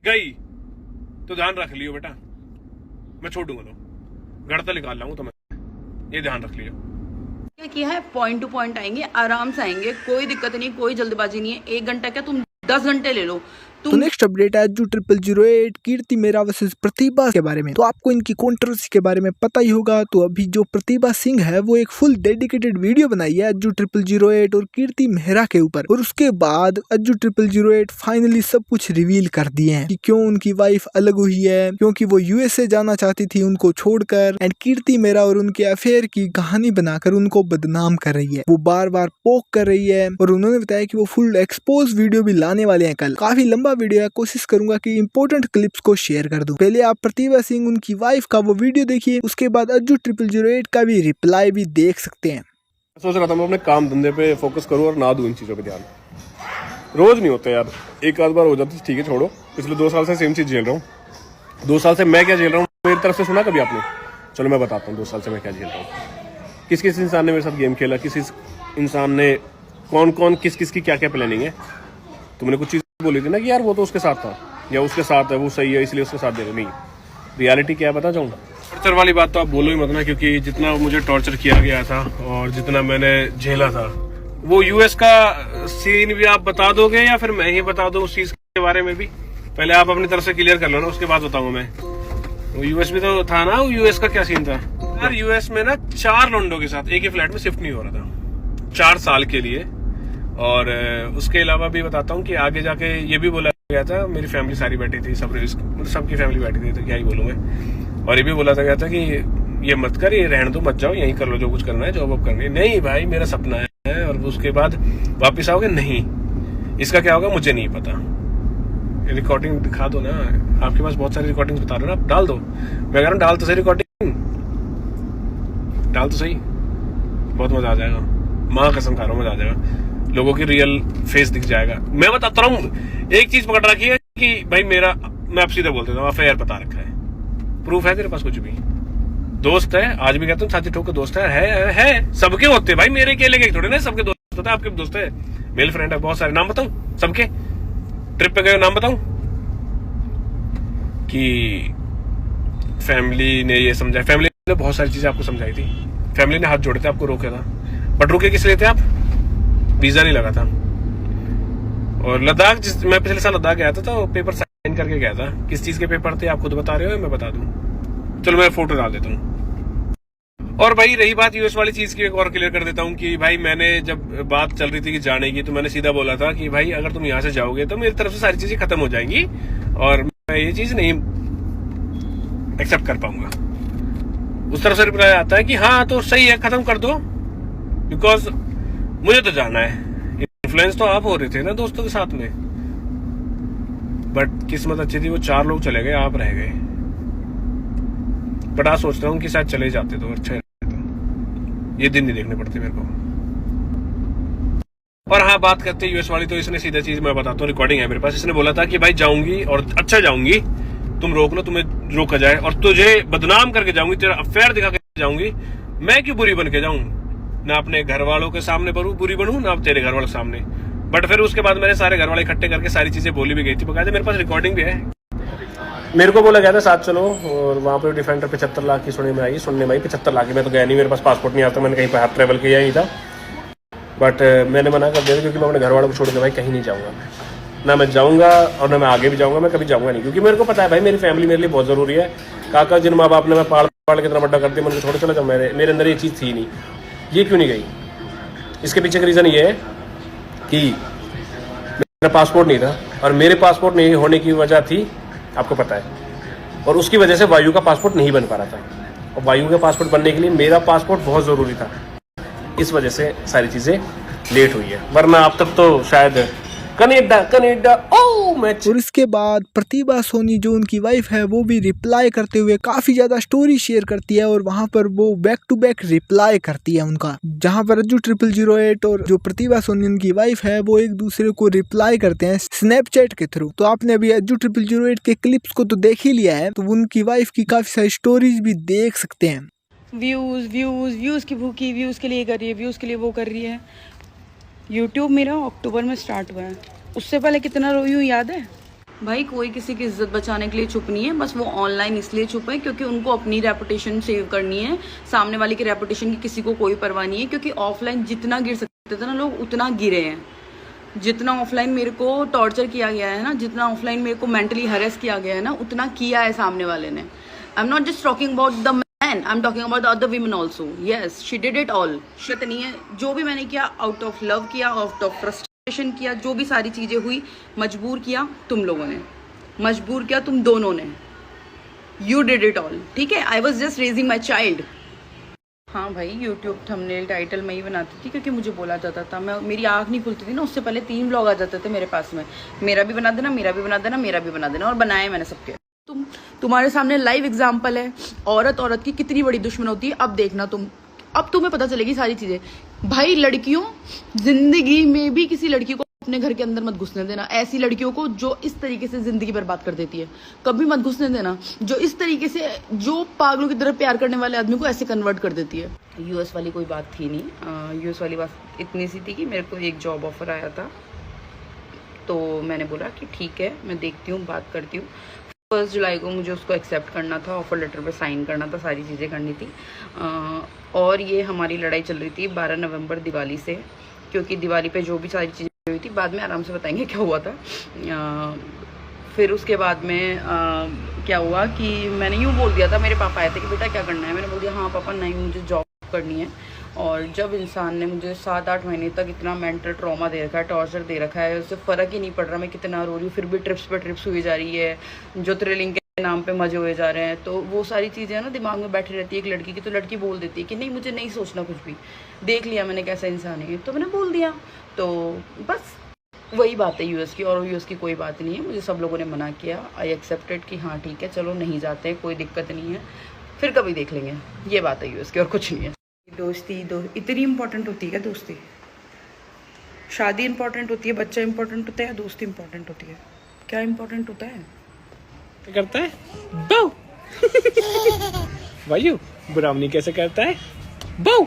गई तो ध्यान रख लियो बेटा, मैं छोड़ूंगा तो घर तो निकाल लाऊंगा तुम्हें, ये ध्यान रख लियो। क्या किया है, पॉइंट टू पॉइंट आएंगे, आराम से आएंगे, कोई दिक्कत नहीं, कोई जल्दबाजी नहीं है। 1 घंटा क्या, तुम 10 घंटे ले लो। तो नेक्स्ट अपडेट है जो 0008 कीर्ति मेहरा वर्सेस प्रतिभा के बारे में। तो आपको इनकी कंट्रोवर्सी के बारे में पता ही होगा। तो अभी जो प्रतिभा सिंह है वो एक फुल डेडिकेटेड वीडियो बनाई है अज्जू 0008 और कीर्ति मेहरा के ऊपर, और उसके बाद अज्जू 0008 फाइनली सब कुछ रिवील कर दिए हैं कि क्यों उनकी वाइफ अलग हुई है, क्योंकि वो यूएसए जाना चाहती थी उनको छोड़कर, एंड कीर्ति मेहरा और उनके अफेयर की कहानी बनाकर उनको बदनाम कर रही है, वो बार बार पोक कर रही है। और उन्होंने बताया कि वो फुल एक्सपोज वीडियो भी लाने वाले हैं कल। काफी लंबा वीडियो है, कोशिश करूंगा कि इंपॉर्टेंट क्लिप्स को शेयर कर दूं। पहले आप प्रतिभा सिंह उनकी वाइफ का वो वीडियो देखिए, उसके बाद अज्जू 0008 का भी रिप्लाई भी देख सकते हैं। सोच रहा था मैं अपने काम धंधे पे फोकस करूं और ना दूं इन चीजों पे ध्यान। रोज नहीं होता यार, एक आध बार हो जाती ठीक है, छोड़ो। पिछले 2 साल से सेम चीज झेल रहा हूँ। 2 साल से मैं क्या झेल रहा हूँ मेरी तरफ से सुना कभी आपने? चलो मैं बताता हूँ 2 साल से मैं क्या झेल रहा हूँ। किस किस इंसान ने मेरे साथ गेम खेला, किस इंसान ने कौन कौन किस किस की क्या क्या प्लानिंग है। तुमने कुछ चीज बोली थी ना कि यार वो तो उसके साथ था या उसके साथ है, वो सही है इसलिए उसके साथ दे रहे। नहीं, रियलिटी क्या है बता चाहूँ। टॉर्चर वाली बात तो आप बोलो ही मत ना, क्योंकि जितना मुझे टॉर्चर किया गया था और जितना मैंने झेला था, वो यूएस का सीन भी आप बता दोगे या फिर मैं ही बता दूं उस चीज के बारे में भी? पहले आप अपनी तरफ से क्लियर कर लो ना, उसके बाद बताऊंगा मैं। वो यूएस भी तो था ना, वो यूएस का क्या सीन था यार? यूएस में ना 4 लॉन्डो के साथ एक ही फ्लैट में शिफ्ट नहीं हो रहा था 4 साल के लिए। और उसके अलावा भी बताता हूँ कि आगे जाके ये भी बोला गया था, मेरी फैमिली सारी बैठी थी, सबकी फैमिली बैठी थी, तो क्या ही बोलूँ मैं। और ये भी बोला था गया था कि ये मत कर, ये रहने दो, मत जाओ, यहीं कर लो जो कुछ करना है, जॉब वॉब करनी है। नहीं भाई, मेरा सपना है। और उसके बाद वापिस आओगे? नहीं, इसका क्या होगा मुझे नहीं पता। रिकॉर्डिंग दिखा दो ना, आपके पास बहुत सारी रिकॉर्डिंग बता रहे हो ना, आप डाल दो। मैं कह रहा हूँ डाल तो सही रिकॉर्डिंग, डाल तो सही, बहुत मजा आ जाएगा। माँ कसम खा रहा हूँ, मजा आ जाएगा, लोगों की रियल फेस दिख जाएगा। मैं बताता हूँ, एक चीज पकड़ रखी है कि भाई मेरा, मैं आप सीधा बोल देता हूँ, अफेयर बता रखा है। प्रूफ है तेरे पास कुछ भी? दोस्त है, आज भी कहता हूँ छाती ठोक के दोस्त है। सबके होते भाई, मेरे अकेले के थोड़े ना, सबके दोस्त होता है। आपके दोस्त है, मेल फ्रेंड है बहुत सारे, नाम बताऊं सबके? ट्रिप पे गए नाम बताऊं? कि फैमिली ने ये समझाया, फैमिली ने बहुत सारी चीजें आपको समझाई थी, फैमिली ने हाथ जोड़े थे, आपको रोका था, बट रुके किस लिए थे आप? वीजा नहीं लगा था। और लद्दाख, मैं पिछले साल लद्दाख गया था तो पेपर साइन करके गया था। किस चीज के पेपर थे आप खुद बता रहे हो, मैं बता दूं? चलो मैं फोटो डाल देता हूँ। और भाई रही बात यूएस वाली चीज की, एक और क्लियर कर देता हूँ कि भाई मैंने जब बात चल रही थी कि जाने की, तो मैंने सीधा बोला था कि भाई अगर तुम यहाँ से जाओगे तो मेरी तरफ से सारी चीजें खत्म हो जाएंगी और मैं ये चीज नहीं एक्सेप्ट कर पाऊंगा। उस तरफ से रिप्लाई आता है कि हाँ तो सही है, खत्म कर दो, बिकॉज मुझे तो जाना है। इन्फ्लुएंस तो आप हो रहे थे ना दोस्तों के साथ में, बट किस्मत अच्छी थी, वो 4 लोग चले गए, आप रह गए। बट आज सोचता हूँ कि शायद चले जाते तो अच्छा रहता, ये दिन नहीं देखने पड़ते मेरे को। और हाँ, बात करते यूएस वाली, तो इसने सीधा चीज मैं बताता हूँ, रिकॉर्डिंग है मेरे पास। इसने बोला था कि भाई जाऊंगी और अच्छा जाऊंगी, तुम रोक लो, तुम्हें रोका जाए, और तुझे बदनाम करके जाऊंगी, तेरा अफेयर दिखा के जाऊंगी। मैं क्यों बुरी बन के जाऊं? ना अपने घर वालों के सामने बुरी बनूं, ना तेरे घर वालों के सामने। बट फिर उसके बाद मैंने सारे घर वाले इकट्ठे करके सारी चीजें बोली भी गई थी, बकायदे मेरे पास रिकॉर्डिंग भी है। मेरे को बोला गया था साथ चलो, और वहाँ पे डिफेंडर 75 लाख की सुनने में आई 75 लाख की। मैं तो गया नहीं, मेरे पास पासपोर्ट नहीं आता, मैंने कहीं पर ट्रेवल किया ही था। बट मैंने मना कर दिया क्योंकि मैं अपने घर वालों को छोड़ के भाई कहीं नहीं जाऊँगा, ना मैं जाऊँगा और ना मैं आगे भी जाऊँगा, मैं कभी जाऊँगा नहीं, क्योंकि मेरे को पता है भाई मेरी फैमिली मेरे लिए बहुत ज़रूरी है। काका जिन माँ बाप ने मैं पाल के इतना बड़ा कर दिया, मैंने छोड़ चला जाऊँ, मेरे अंदर ये चीज़ थी नहीं। ये क्यों नहीं गई? इसके पीछे का रीज़न ये है कि मेरा पासपोर्ट नहीं था, और मेरे पासपोर्ट नहीं होने की वजह थी आपको पता है, और उसकी वजह से वायु का पासपोर्ट नहीं बन पा रहा था। और वायु का पासपोर्ट बनने के लिए मेरा पासपोर्ट बहुत ज़रूरी था, इस वजह से सारी चीज़ें लेट हुई है, वरना अब तक तो शायद कनेडा मैच। और इसके बाद प्रतिभा सोनी जो उनकी वाइफ है वो भी रिप्लाई करते हुए काफी ज्यादा स्टोरी शेयर करती है, और वहां पर वो बैक टू बैक रिप्लाई करती है उनका, जहां पर अज्जू 0008 और जो प्रतिभा सोनी उनकी वाइफ है वो एक दूसरे को रिप्लाई करते हैं स्नैपचैट के थ्रू। तो आपने अभी अज्जू 0008 के क्लिप्स को तो देख ही लिया है, तो उनकी वाइफ की काफी सारी स्टोरीज भी देख सकते हैं। व्यूज की भूखी, व्यूज के लिए कर रही है, व्यूज के लिए वो कर रही है। यूट्यूब मेरा अक्टूबर में स्टार्ट हुआ है, उससे पहले कितना रोई हूँ याद है? भाई कोई किसी की इज्जत बचाने के लिए चुप नहीं है, बस वो ऑनलाइन इसलिए चुप है क्योंकि उनको अपनी रेपुटेशन सेव करनी है। सामने वाले की रेपुटेशन की किसी को कोई परवाह नहीं है, क्योंकि ऑफलाइन जितना गिर सकते थे ना लोग उतना गिरे हैं। जितना ऑफलाइन मेरे को टॉर्चर किया गया है ना, जितना ऑफलाइन मेरे को मेंटली हरेस किया गया है ना, उतना किया है सामने वाले ने। I am not just talking about the man, I am talking about the other women also. Yes, she did it all. Shit नहीं है, जो भी मैंने किया आउट ऑफ लव किया, आउट ऑफ फ्रस्ट्रेशन किया, जो भी सारी चीजें हुई मजबूर किया तुम लोगों ने, मजबूर किया तुम दोनों ने। यू डिड इट ऑल, ठीक है। I was just raising my child. हाँ भाई, यूट्यूब थंबनेल टाइटल मैं ही बनाती थी क्योंकि मुझे बोला जाता था, मैं मेरी आँख नहीं खुलती थी ना, उससे पहले 3 व्लॉग आ जाते थे मेरे पास में, मेरा भी बना देना, मेरा भी बना देना, मेरा भी बना देना, और बनाए मैंने सबके। तुम्हारे सामने लाइव एग्जाम्पल है, औरत की कितनी बड़ी दुश्मन होती है। अब देखना तुम, अब तुम्हें पता चलेगी सारी चीजें। भाई लड़कियों, जिंदगी में भी किसी लड़की को अपने घर के अंदर मत घुसने देना। ऐसी लड़कियों को जो इस तरीके से जिंदगी बर्बाद कर देती है, कभी मत घुसने देना। जो इस तरीके से, जो पागलों की तरह प्यार करने वाले आदमी को ऐसे कन्वर्ट कर देती है। यूएस वाली कोई बात थी नहीं। यूएस वाली बात इतनी सी थी कि मेरे को एक जॉब ऑफर आया था, तो मैंने बोला कि ठीक है, मैं देखती हूँ, बात करती हूँ। 1 जुलाई को मुझे उसको एक्सेप्ट करना था, ऑफर लेटर पे साइन करना था, सारी चीज़ें करनी थी। और ये हमारी लड़ाई चल रही थी 12 नवंबर दिवाली से, क्योंकि दिवाली पे जो भी सारी चीज़ें हुई थी, बाद में आराम से बताएंगे क्या हुआ था। फिर उसके बाद में क्या हुआ कि मैंने यूँ बोल दिया था, मेरे पापा आए थे कि बेटा क्या करना है, मैंने बोल दिया हाँ पापा, नहीं मुझे जॉब करनी है। और जब इंसान ने मुझे 7-8 महीने तक इतना मेंटल ट्रॉमा दे रखा है, टॉर्चर दे रखा है, उससे फ़र्क ही नहीं पड़ रहा मैं कितना रो रही हूँ, फिर भी ट्रिप्स पे ट्रिप्स हुई जा रही है, जो थ्रिलिंग के नाम पे मजे हुए जा रहे हैं, तो वो सारी चीज़ें ना दिमाग में बैठी रहती है एक लड़की की। तो लड़की बोल देती है कि नहीं, मुझे नहीं सोचना कुछ भी, देख लिया मैंने कैसा इंसान है, तो मैंने बोल दिया। तो बस वही बात है यूएस की, और यूएस की कोई बात नहीं है। मुझे सब लोगों ने मना किया, आई एक्सेप्टेड कि हाँ ठीक है, चलो नहीं जाते, कोई दिक्कत नहीं है, फिर कभी देख लेंगे। ये बात है यूएस की, और कुछ नहीं है। दोस्ती इतनी इंपॉर्टेंट होती है क्या? दोस्ती, शादी इंपॉर्टेंट होती है, बच्चा इंपॉर्टेंट होता है, या दोस्ती इंपॉर्टेंट होती है? क्या इंपॉर्टेंट होता है? क्या करता है? बो वायु ब्राह्मणी कैसे करता है? बो